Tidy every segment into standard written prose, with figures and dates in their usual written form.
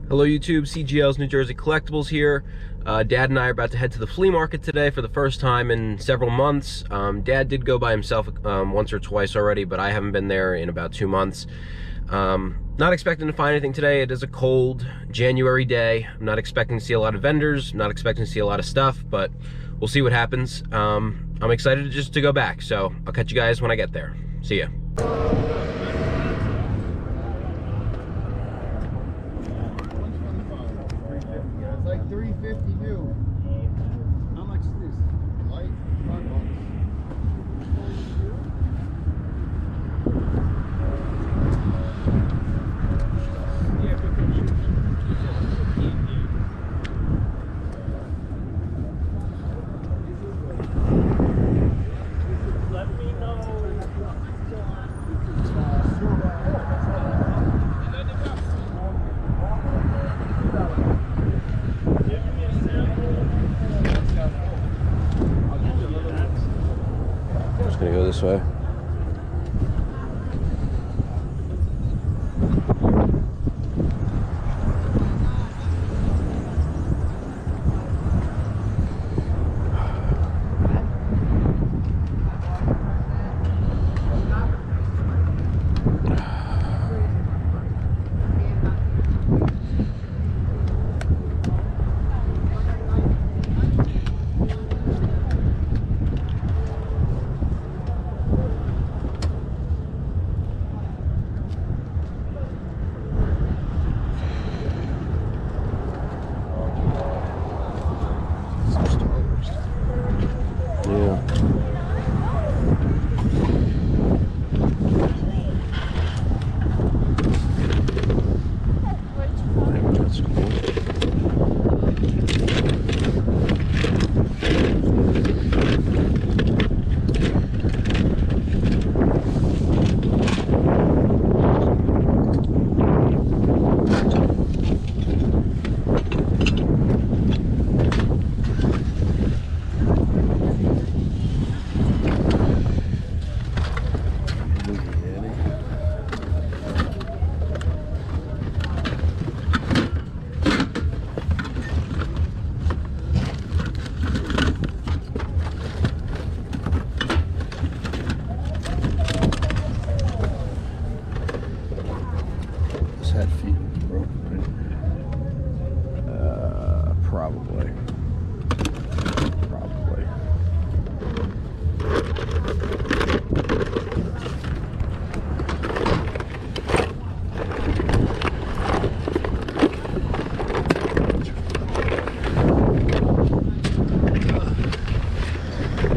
Hello YouTube, CGL's New Jersey Collectibles here. Dad and I are about to head to the flea market today for the first time in several months. Dad did go by himself once or twice already, but I haven't been there in about 2 months. Not expecting to find anything today. It is a cold January day. I'm not expecting to see a lot of vendors, I'm not expecting to see a lot of stuff, but we'll see what happens. I'm excited just to go back, so I'll catch you guys when I get there. See ya. Like 350 new. How much is this? Light $5. Yeah, let me know. Just gonna go this way. Probably.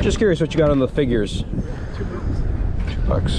Just curious what you got on the figures. $2.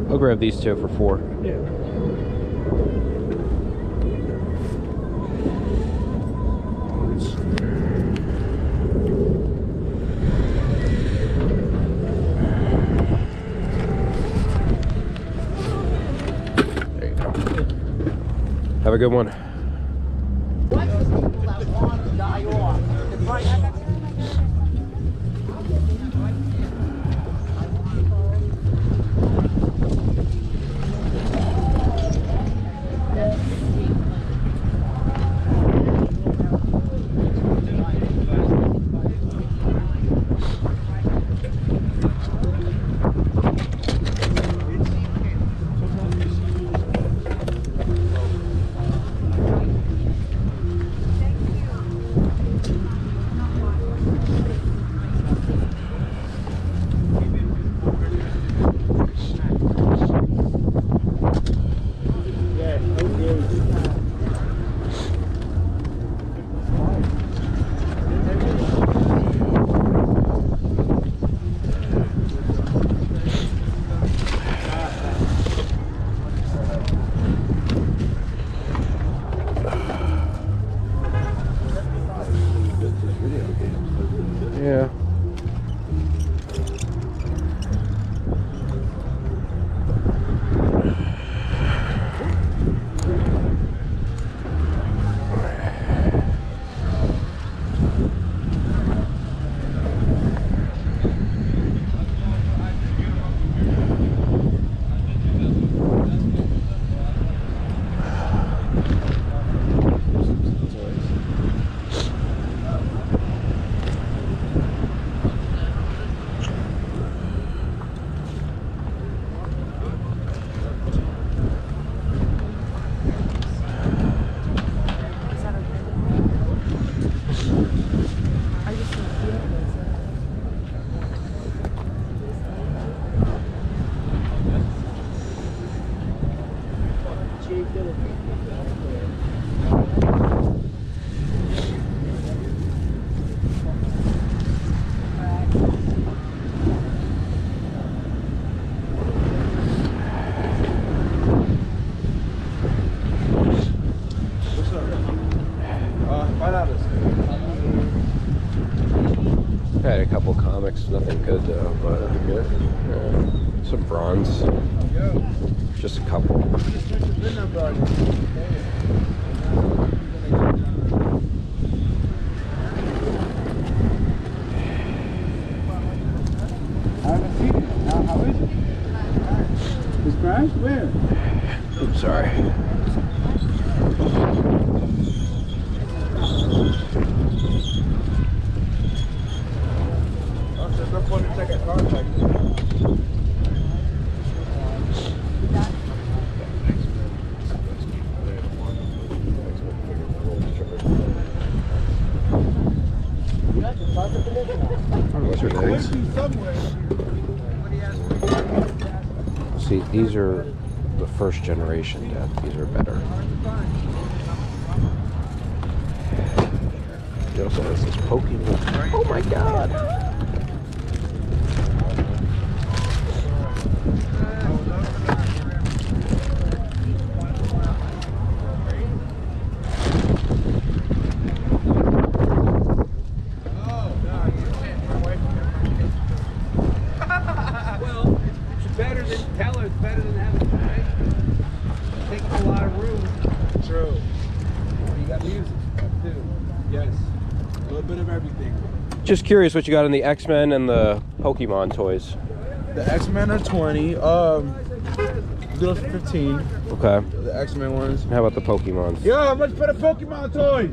I'll grab these two for $4. Yeah. There you go. Have a good one. What is people that want to die off? Nothing good though, but some bronze. Just a couple. I haven't seen it. How is it? It's crashed? Where? Oops, sorry. Those are nice. See, these are the first generation, Dad. These are better. He also has this Pokemon. Oh my God! Just curious what you got in the X-Men and the Pokemon toys. The X-Men are 20. Those are 15. Okay. The X-Men ones. How about the Pokemons? Yo, how much for the Pokemon toys?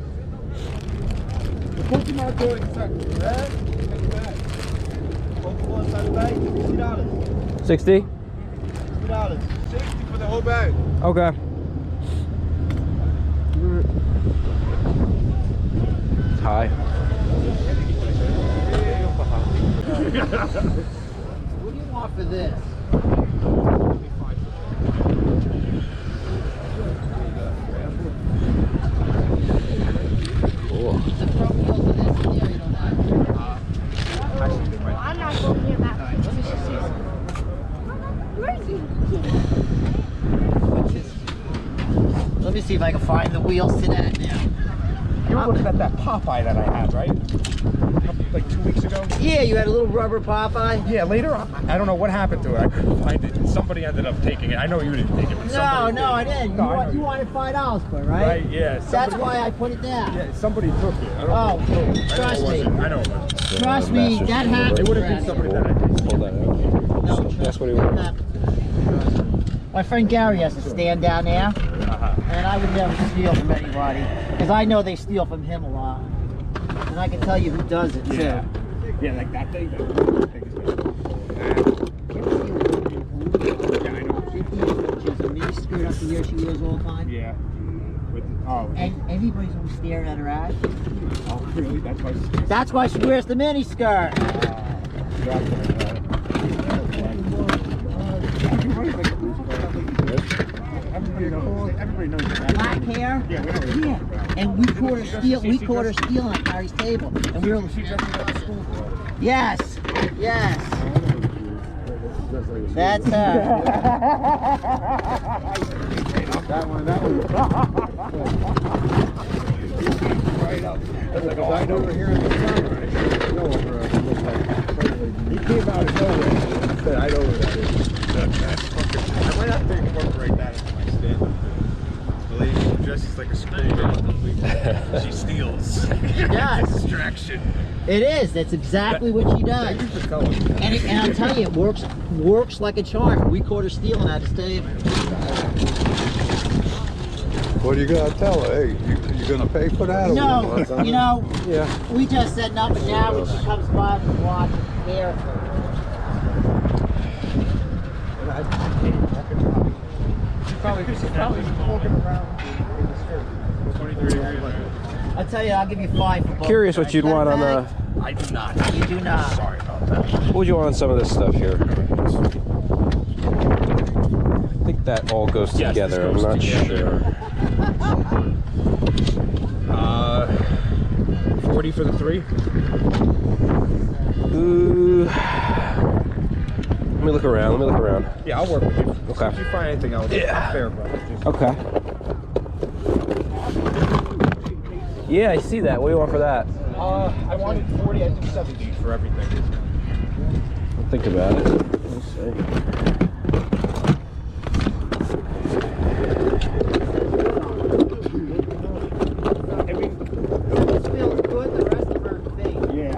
The Pokemon toys. $60. 60? $60 for the whole bag. Okay. It's high. What do you want for this? Cool. The front wheels of this here, you don't have. I'm not going near that. Let me just see some. Let me see if I can find the wheels to that now. You were looking at that Popeye that I had, right? Like 2 weeks ago? Yeah, you had a little rubber Popeye. Yeah, later on, I don't know what happened to it. I couldn't find it. Somebody ended up taking it. I know you didn't take it, but No, somebody no, I did. didn't. No, I You know. wanted $5 for it, right? Right, yeah. That's somebody- why I put it down. Yeah, somebody took it. I don't Oh, know. I know it trust me. wasn't. I know it wasn't. Trust me, that happens. It would have been Brad. somebody that I did. Pull that out. No, So trust that's what he me, that wanted. happens. My friend Gary has to stand down there, and I would never steal from anybody, because I know they steal from him a lot. And I can tell you who does it, too. Yeah. Yeah, like that thing. Yeah, I know. She has a mini skirt up to here she wears all the time. Yeah. And everybody's always staring at her ass. Oh, really? That's why. That's why she wears the mini skirt. Everybody knows that. Black hair. Yeah, we know. Yeah. And we caught her stealing at Harry's table. And we were. She dressed me up at school. Yes. Yes. That's her. That one. Right up. That's like a light over here in the sun, right? He came out of nowhere and said, I know where that is. I might have to incorporate that into my stand-up. The lady who dresses like a schoolgirl. She steals. Yes. Distraction. It is. That's exactly what she does. Thank you for telling me that. And I'll tell you, it works like a charm. We caught her stealing at his table. What are you gonna tell her? Hey, you gonna pay for that? or No, what? you know, Yeah. we just said no, but now when she comes by and watch there. She's probably walking around in the skirt. 20, 30 grand. I'll tell you, I'll give you 5 for both. Curious what you'd want on the. I do not. You do not. Sorry about that. What would you want on some of this stuff here? I think that all goes Yes, this together. goes I'm not together. sure. 40 for the 3. Ooh. Let me look around. Yeah, I'll work with you. Okay. If you find anything else, Yeah. fair, brother. Just Okay. Yeah, I see that. What do you want for that? I wanted 40. I did 70 for everything. think about it. Let's see. This feels good, the rest of them are fake. Yeah.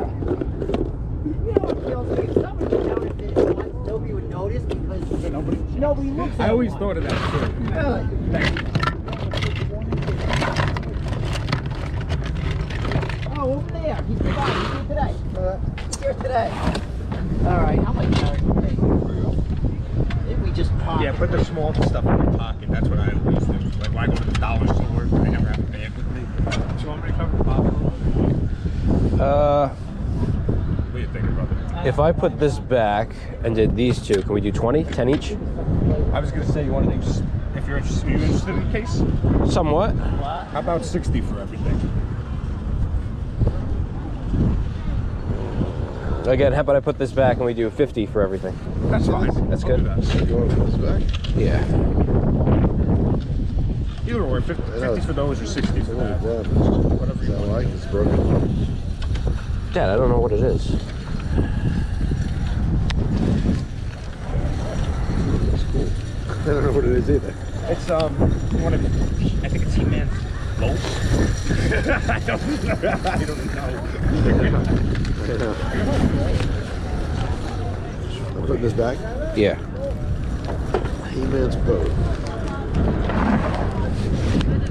You know what feels fake? Somebody would notice it once, nobody would notice because nobody looks at I always one. thought of that too. Really? Oh, over there. He's fine. He's here today. He's here today. All right, how much carry we take? If we just pop Yeah, it. put the small stuff in your pocket. That's what I always do. Like when I go to the dollar store, I never have a bag with me. Do you want me to cover the pocket? Uh, What do you think, brother? if I put this back and did these two, can we do 20? 10 each? I was gonna say you want to think if you're interested. Are you interested in the case? Somewhat. How about 60 for everything? Again, how about I put this back and we do 50 for everything? That's fine. That's I'll good. do that. You want to put this back? Yeah. Either way, 50 for those or 60 for that. Whatever Whatever you you want. like, it's broken. Dad, I don't know what it is. It's cool. I don't know what it is either. It's one of I think it's He-Man's loaf. I don't know. I'm putting this back. Yeah. He-Man's boat.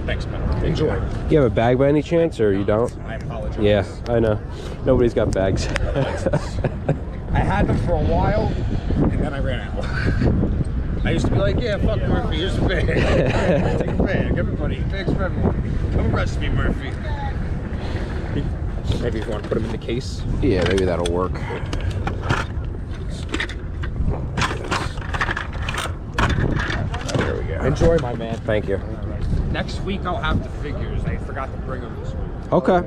Thanks, man. Enjoy. You have a bag by any chance, or you don't? I apologize. Yeah, I know. Nobody's got bags. I had them for a while, and then I ran out. I used to be like, yeah, fuck Murphy, here's a bag. Take a bag, everybody, bags for everyone. Come arrest me, Murphy. Maybe if you want to put them in the case. Yeah, maybe that'll work. There we go. Enjoy, my man. Thank you. Next week I'll have the figures. I forgot to bring them this week. Okay.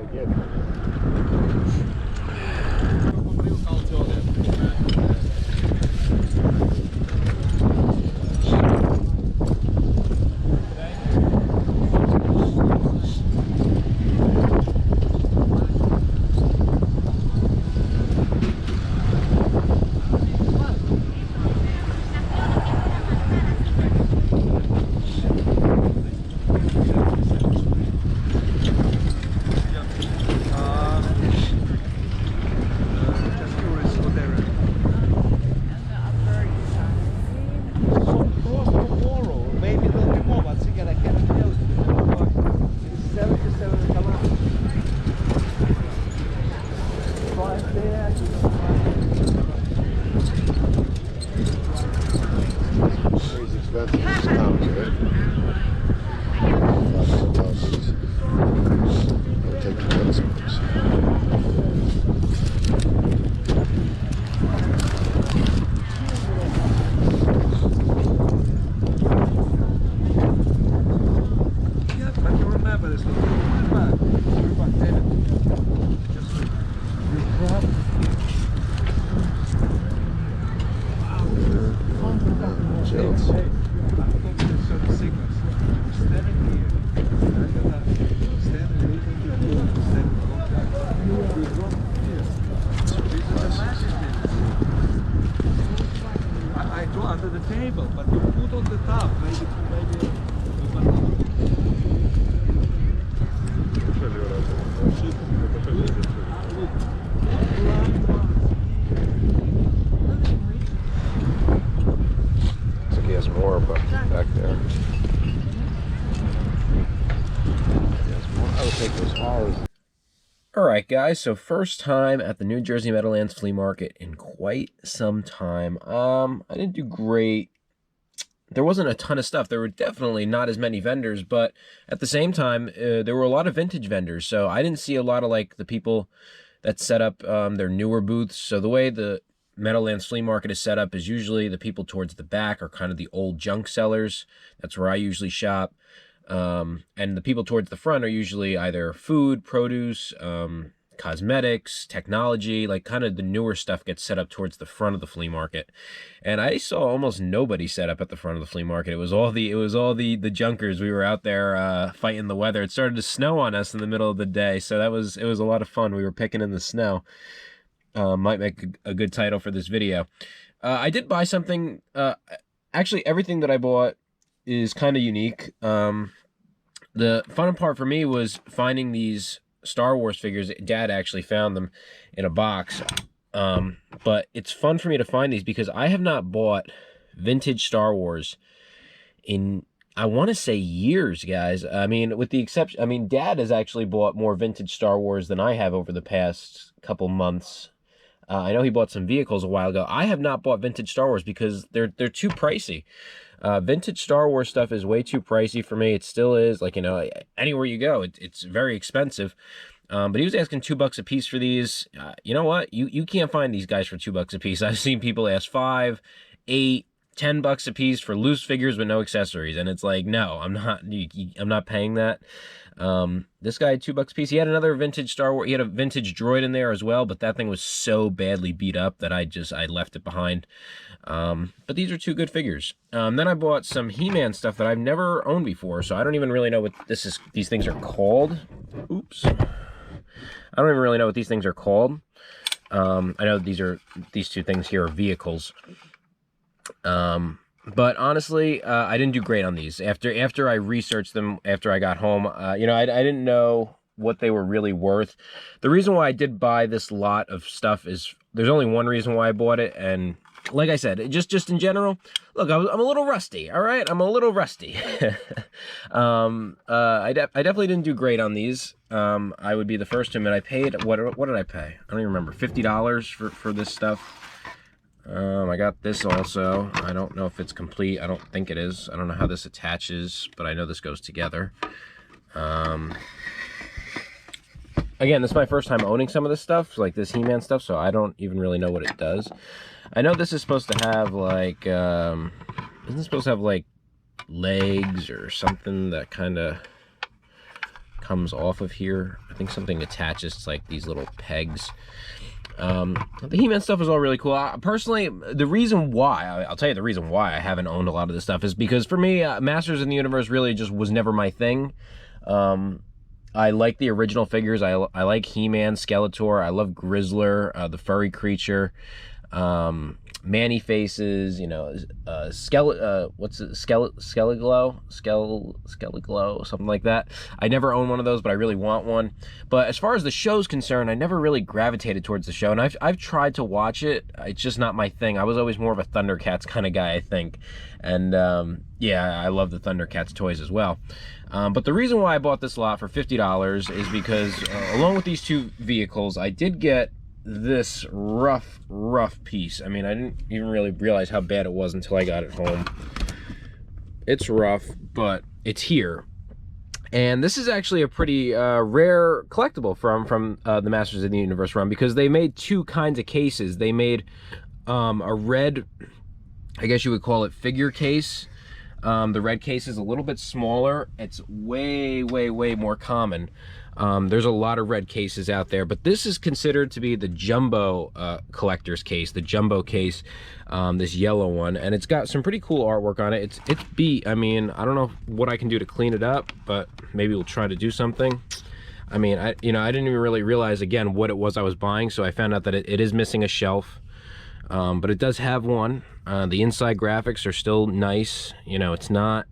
Crazy expensive. It's pounds, right? I'll take the $20. Yeah, but you remember this little Chills. I go under the table, but you put on the top, maybe. Looks like he has more but back there. I would take those hard. Alright guys, so first time at the New Jersey Meadowlands Flea Market in quite some time. I didn't do great. There wasn't a ton of stuff. There were definitely not as many vendors, but at the same time, there were a lot of vintage vendors. So I didn't see a lot of like the people that set up their newer booths. So the way the Meadowlands Flea Market is set up is usually the people towards the back are kind of the old junk sellers. That's where I usually shop. And the people towards the front are usually either food, produce, cosmetics, technology, like kind of the newer stuff gets set up towards the front of the flea market. And I saw almost nobody set up at the front of the flea market. It was all the junkers. We were out there fighting the weather. It started to snow on us in the middle of the day, so it was a lot of fun. We were picking in the snow. might make a good title for this video. I did buy something. Actually, everything that I bought is kind of unique. The fun part for me was finding these Star Wars figures. Dad actually found them in a box. But it's fun for me to find these because I have not bought vintage Star Wars in, I want to say, years, guys. I mean, with the exception, I mean, Dad has actually bought more vintage Star Wars than I have over the past couple months. I know he bought some vehicles a while ago. I have not bought vintage Star Wars because they're too pricey. Vintage Star Wars stuff is way too pricey for me. It still is. Like, you know, anywhere you go, it's very expensive. But he was asking $2 a piece for these. You know what? You can't find these guys for $2 a piece. I've seen people ask $5, $8, $10 a piece for loose figures with no accessories, and it's like, no, I'm not paying that. This guy had $2 a piece. He had another vintage Star Wars. He had a vintage droid in there as well, but that thing was so badly beat up that I left it behind. But these are two good figures. Then I bought some He-Man stuff that I've never owned before, so I don't even really know what these things are called. Oops. I don't even really know what these things are called. I know these two things here are vehicles. But honestly, I didn't do great on these. After I researched them, after I got home, you know, I didn't know what they were really worth. The reason why I did buy this lot of stuff is, there's only one reason why I bought it, and like I said, just in general, look, I'm a little rusty, all right? I'm a little rusty. I definitely didn't do great on these. I would be the first to admit I paid, what did I pay? I don't even remember, $50 for this stuff. I got this also. I don't know if it's complete. I don't think it is. I don't know how this attaches, but I know this goes together. Again, this is my first time owning some of this stuff, like this He-Man stuff, so I don't even really know what it does. I know this is supposed to have, like, isn't it supposed to have, like, legs or something that kind of comes off of here? I think something attaches to, like, these little pegs. The He-Man stuff is all really cool. Personally, the reason why, I'll tell you the reason why I haven't owned a lot of this stuff is because for me, Masters of the Universe really just was never my thing. I like the original figures. I like He-Man, Skeletor. I love Grizzler, the furry creature. Manny Faces, you know, what's it, Skeleglow, something like that. I never own one of those, but I really want one. But as far as the show's concerned, I never really gravitated towards the show, and I've tried to watch it. It's just not my thing. I was always more of a Thundercats kind of guy, I think. And yeah, I love the Thundercats toys as well. But the reason why I bought this lot for $50 is because along with these two vehicles, I did get this rough piece. I mean, I didn't even really realize how bad it was until I got it home. It's rough, but it's here. And this is actually a pretty rare collectible from the Masters of the Universe run, because they made two kinds of cases. They made a red, I guess you would call it, figure case. The red case is a little bit smaller. It's way more common. There's a lot of red cases out there, but this is considered to be the jumbo collector's case, the jumbo case, this yellow one, and it's got some pretty cool artwork on it. It's beat. I mean, I don't know what I can do to clean it up, but maybe we'll try to do something. I mean, I didn't even really realize, again, what it was I was buying, so I found out that it is missing a shelf, but it does have one. The inside graphics are still nice. You know, it's not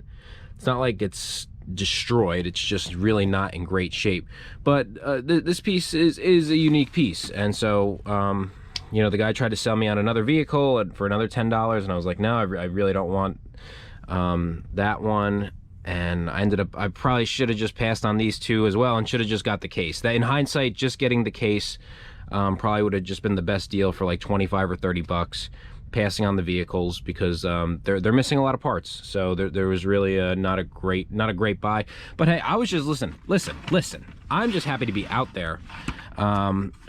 like it's destroyed. It's just really not in great shape. But this piece is a unique piece, and so you know, the guy tried to sell me on another vehicle for another $10, and I was like, no, I really don't want that one. And I probably should have just passed on these two as well, and should have just got the case. That, in hindsight, just getting the case probably would have just been the best deal for like 25 or 30 bucks. Passing on the vehicles, because they're missing a lot of parts, so there was really not a great buy. But hey, I was just listen, I'm just happy to be out there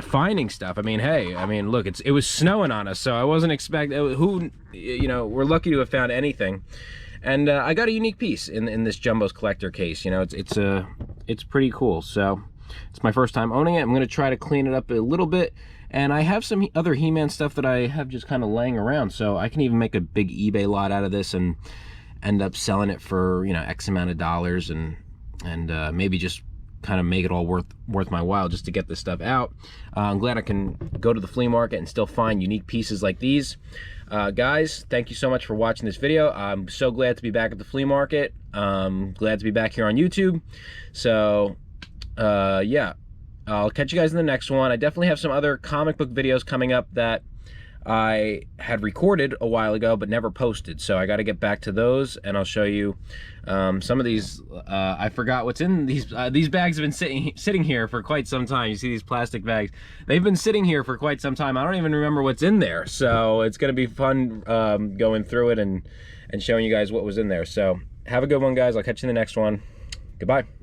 finding stuff. I mean, hey, I mean, look, it was snowing on us, so I wasn't expecting, you know, we're lucky to have found anything. And I got a unique piece in this Jumbo's collector case. You know, it's pretty cool. So it's my first time owning it. I'm gonna try to clean it up a little bit. And I have some other He-Man stuff that I have just kind of laying around, so I can even make a big eBay lot out of this and end up selling it for, you know, X amount of dollars, and maybe just kind of make it all worth my while just to get this stuff out. I'm glad I can go to the flea market and still find unique pieces like these. Guys, thank you so much for watching this video. I'm so glad to be back at the flea market. Glad to be back here on YouTube. So yeah, I'll catch you guys in the next one. I definitely have some other comic book videos coming up that I had recorded a while ago but never posted, so I got to get back to those, and I'll show you some of these. I forgot what's in these. These bags have been sitting here for quite some time. You see these plastic bags? They've been sitting here for quite some time. I don't even remember what's in there, so it's going to be fun going through it and showing you guys what was in there. So have a good one, guys. I'll catch you in the next one. Goodbye.